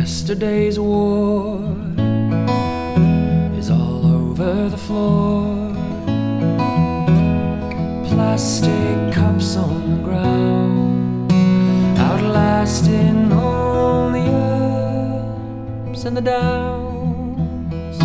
Yesterday's war is all over the floor. Plastic cups on the ground, outlasting all the ups and the downs.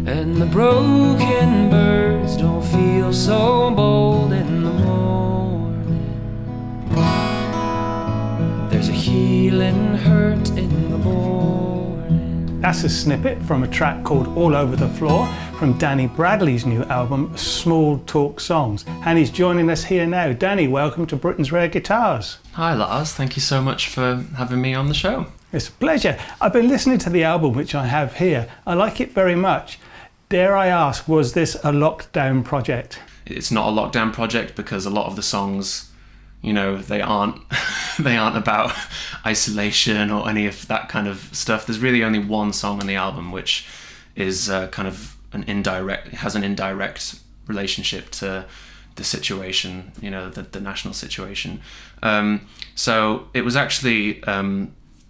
And the broken birds don't feel so bold in the morning. There's a healing hurt in the morning. That's a snippet from a track called All Over the Floor from Danny Bradley's new album, Small Talk Songs. And he's joining us here now. Danny, welcome to Britain's Rare Guitars. Hi Lars, thank you so much for having me on the show. It's a pleasure. I've been listening to the album, which I have here. I like it very much. Dare I ask, was this a lockdown project? It's not a lockdown project because a lot of the songs, you know, they aren't about isolation or any of that kind of stuff. There's really only one song on the album which is kind of has an indirect relationship to the situation, you know, the national situation. So it was actually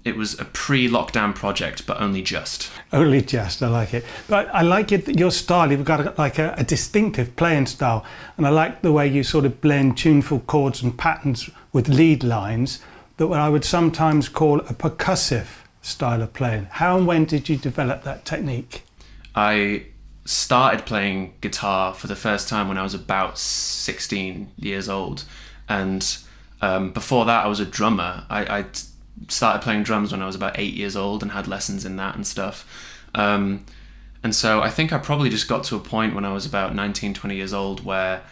it was a pre-lockdown project, but only just. Only just, I like it. But I like it, your style, you've got a distinctive playing style. And I like the way you sort of blend tuneful chords and patterns with lead lines, that what I would sometimes call a percussive style of playing. How and when did you develop that technique? I started playing guitar for the first time when I was about 16 years old. And before that, I was a drummer. I started playing drums when I was about 8 years old and had lessons in that and stuff. And so I think I probably just got to a point when I was about 19, 20 years old where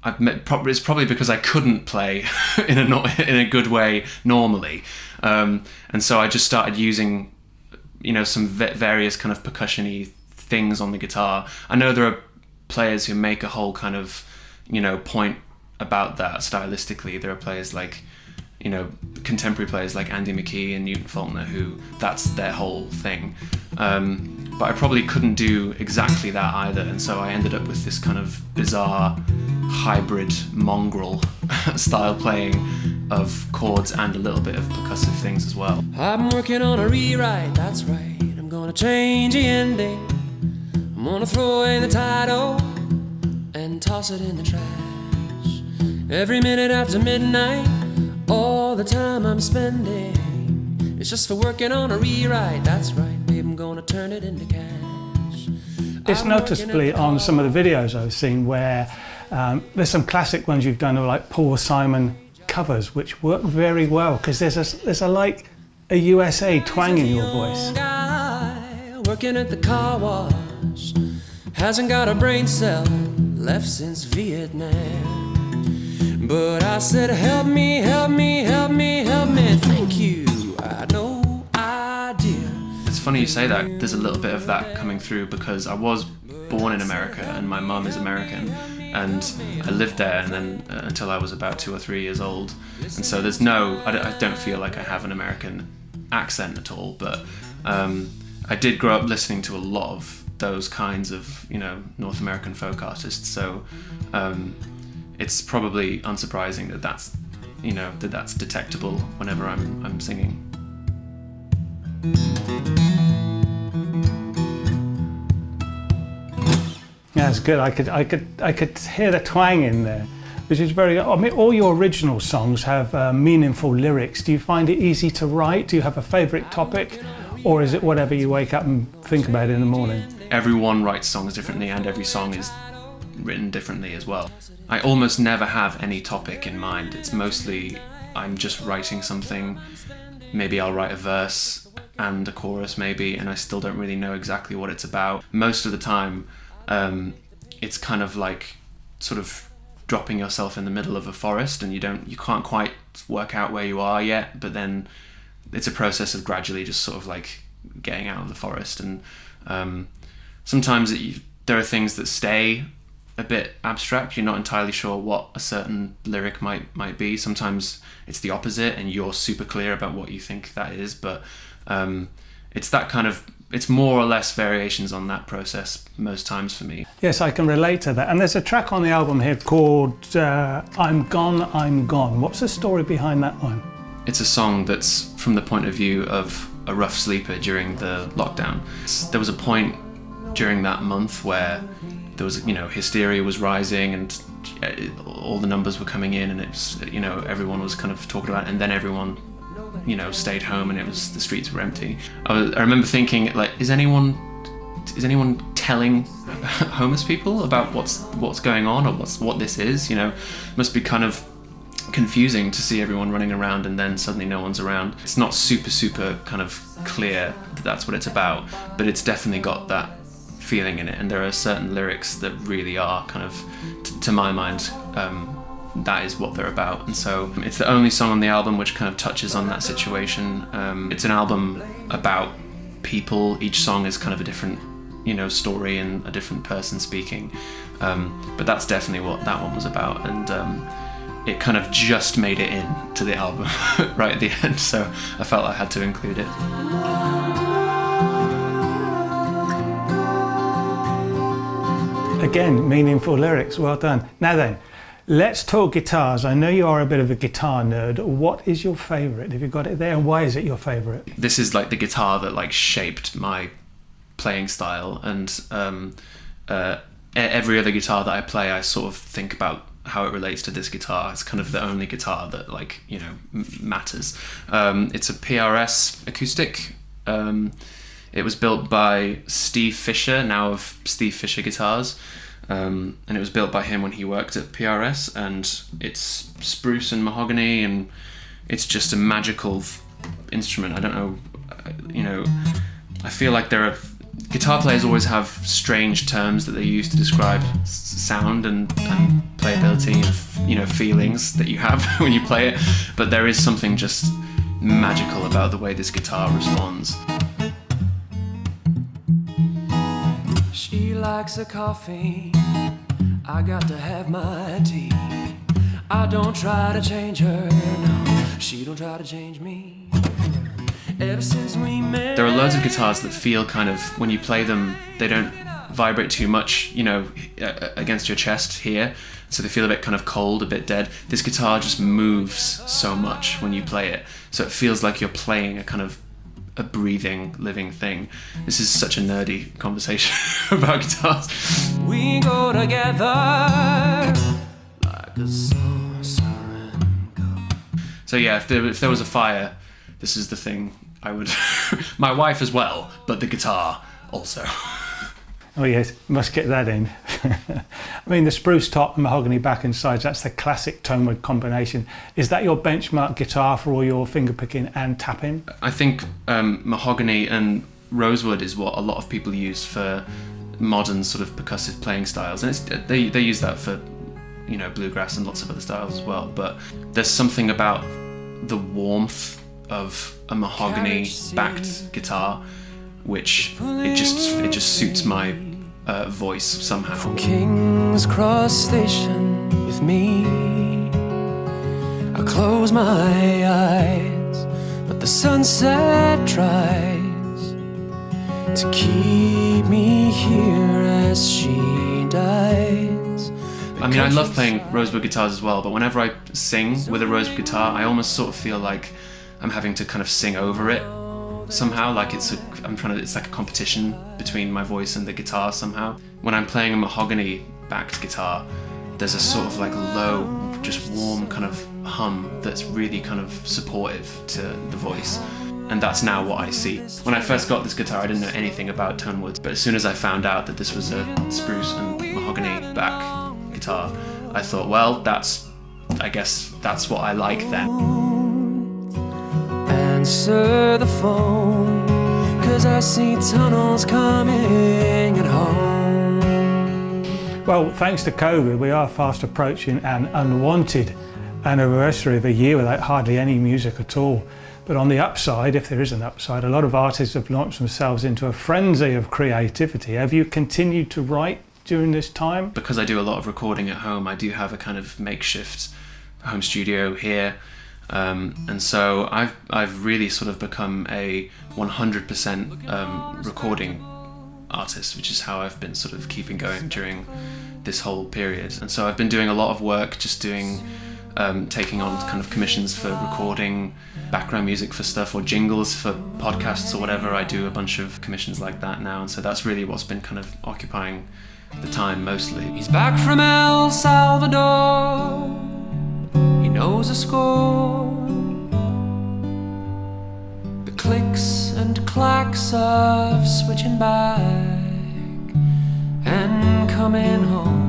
it's probably because I couldn't play in a good way normally. And so I just started using, you know, some various kind of percussion-y things on the guitar. I know there are players who make a whole kind of, you know, point about that stylistically. There are players like, you know, contemporary players like Andy McKee and Newton Faulkner who that's their whole thing. But I probably couldn't do exactly that either, and so I ended up with this kind of bizarre hybrid mongrel style playing of chords and a little bit of percussive things as well. I'm working on a rewrite, that's right. I'm gonna change the ending. I'm gonna throw away the title and toss it in the trash. Every minute after midnight, all the time I'm spending, it's just for working on a rewrite, that's right, babe, I'm gonna turn it into cash. It's noticeably on some of the videos I've seen where there's some classic ones you've done of like Paul Simon covers, which work very well because there's like a USA twang in your voice. Guy working at the car wash, hasn't got a brain cell left since Vietnam. But I said, help me, help me, help me, help me, thank you, I had no idea. It's funny you say that. There's a little bit of that coming through because I was born in America and my mum is American, and I lived there and then until I was about 2 or 3 years old. And so I don't feel like I have an American accent at all, but I did grow up listening to a lot of those kinds of, you know, North American folk artists. So it's probably unsurprising that that's detectable whenever I'm singing. Yeah, it's good. I could hear the twang in there, which is very. I mean, all your original songs have meaningful lyrics. Do you find it easy to write? Do you have a favourite topic, or is it whatever you wake up and think about in the morning? Everyone writes songs differently, and every song is written differently as well. I almost never have any topic in mind. It's mostly I'm just writing something. Maybe I'll write a verse and a chorus maybe, and I still don't really know exactly what it's about. Most of the time, it's kind of like sort of dropping yourself in the middle of a forest and you can't quite work out where you are yet, but then it's a process of gradually just sort of like getting out of the forest. And sometimes there are things that stay a bit abstract. You're not entirely sure what a certain lyric might be. Sometimes it's the opposite and you're super clear about what you think that is, but it's that kind of it's more or less variations on that process most times for me. Yes, I can relate to that. And there's a track on the album here called I'm Gone, I'm Gone. What's the story behind that one? It's a song that's from the point of view of a rough sleeper during the lockdown. There was a point during that month where there was, hysteria was rising and all the numbers were coming in, and it's, everyone was kind of talking about it, and then everyone, stayed home and the streets were empty. I remember thinking, like, is anyone telling homeless people about what's going on or what this is? Must be kind of confusing to see everyone running around and then suddenly no one's around. It's not super kind of clear that that's what it's about, but it's definitely got that feeling in it, and there are certain lyrics that really are kind of, to my mind, that is what they're about. And so it's the only song on the album which kind of touches on that situation. It's an album about people. Each song is kind of a different story and a different person speaking, but that's definitely what that one was about, and it kind of just made it in to the album right at the end, so I felt I had to include it. Again, meaningful lyrics, well done. Now then, let's talk guitars. I know you are a bit of a guitar nerd. What is your favourite? Have you got it there, and why is it your favourite? This is like the guitar that like shaped my playing style, and every other guitar that I play, I sort of think about how it relates to this guitar. It's kind of the only guitar that matters. It's a PRS acoustic. It was built by Steve Fisher, now of Steve Fisher Guitars, and it was built by him when he worked at PRS, and it's spruce and mahogany, and it's just a magical instrument. I don't know, I feel like guitar players always have strange terms that they use to describe sound and playability and feelings that you have when you play it, but there is something just magical about the way this guitar responds. She likes a coffee, I got to have my tea. I don't try to change her, no, she don't try to change me. Ever since we met. There are loads of guitars that feel kind of, when you play them, they don't vibrate too much, against your chest here, so they feel a bit kind of cold, a bit dead. This guitar just moves so much when you play it, so it feels like you're playing a breathing, living thing. This is such a nerdy conversation about guitars. We go together like a saucer and cup. So yeah, if there was a fire, this is the thing I would... My wife as well, but the guitar also. Oh yes, must get that in. I mean, the spruce top, mahogany back and sides, that's the classic tone-wood combination. Is that your benchmark guitar for all your finger picking and tapping? I think mahogany and rosewood is what a lot of people use for modern sort of percussive playing styles, and they use that for bluegrass and lots of other styles as well. But there's something about the warmth of a mahogany backed guitar which it just suits my voice somehow. From King's Cross Station with me, I close my eyes, but the sunset tries to keep me here as she dies. I mean, I love playing rosewood guitars as well, but whenever I sing with a rosewood guitar, I almost sort of feel like I'm having to kind of sing over it somehow, like it's like a competition between my voice and the guitar somehow. When I'm playing a mahogany backed guitar, there's a sort of like low, just warm kind of hum that's really kind of supportive to the voice. And that's now what I see. When I first got this guitar, I didn't know anything about tone woods, but as soon as I found out that this was a spruce and mahogany back guitar, I thought, well, I guess that's what I like then. Answer the phone, 'cause I see tunnels coming at home. Well, thanks to COVID, we are fast approaching an unwanted anniversary of a year without hardly any music at all. But on the upside, if there is an upside, a lot of artists have launched themselves into a frenzy of creativity. Have you continued to write during this time? Because I do a lot of recording at home, I do have a kind of makeshift home studio here. And so I've really sort of become a 100% recording artist, which is how I've been sort of keeping going during this whole period. And so I've been doing a lot of work just doing taking on kind of commissions for recording background music for stuff, or jingles for podcasts or whatever. I do a bunch of commissions like that now, and so that's really what's been kind of occupying the time mostly. He's back from El Salvador, he knows a score. The clicks and clacks of switching back and coming home.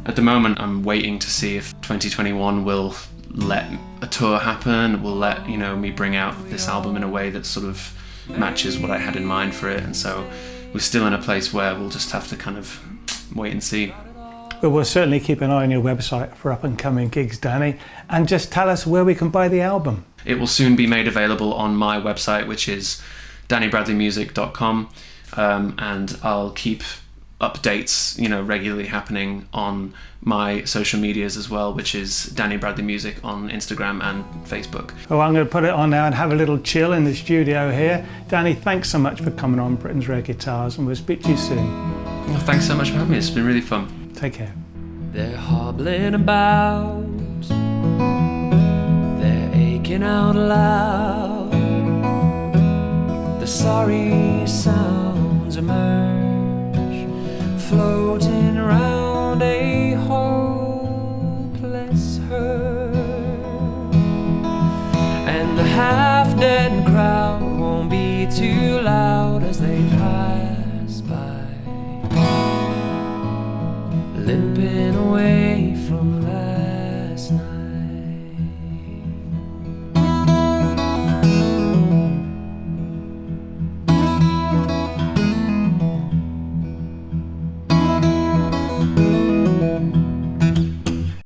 At the moment, I'm waiting to see if 2021 will let a tour happen, will let, you know, me bring out this album in a way that sort of matches what I had in mind for it. And so we're still in a place where we'll just have to kind of wait and see. But we'll certainly keep an eye on your website for up and coming gigs, Danny. And just tell us where we can buy the album. It will soon be made available on my website, which is dannybradleymusic.com. And I'll keep updates, you know, regularly happening on my social medias as well, which is Danny Bradley Music on Instagram and Facebook. Oh, I'm going to put it on now and have a little chill in the studio here. Danny, thanks so much for coming on Britain's Rare Guitars, and we'll speak to you soon. Well, thanks so much for having me. It's been really fun. Take care. They're hobbling about, they're aching out loud. The sorry sounds emerge, floating around a hopeless hurt. And the half-dead crowd won't be too loud as they pass by, limping away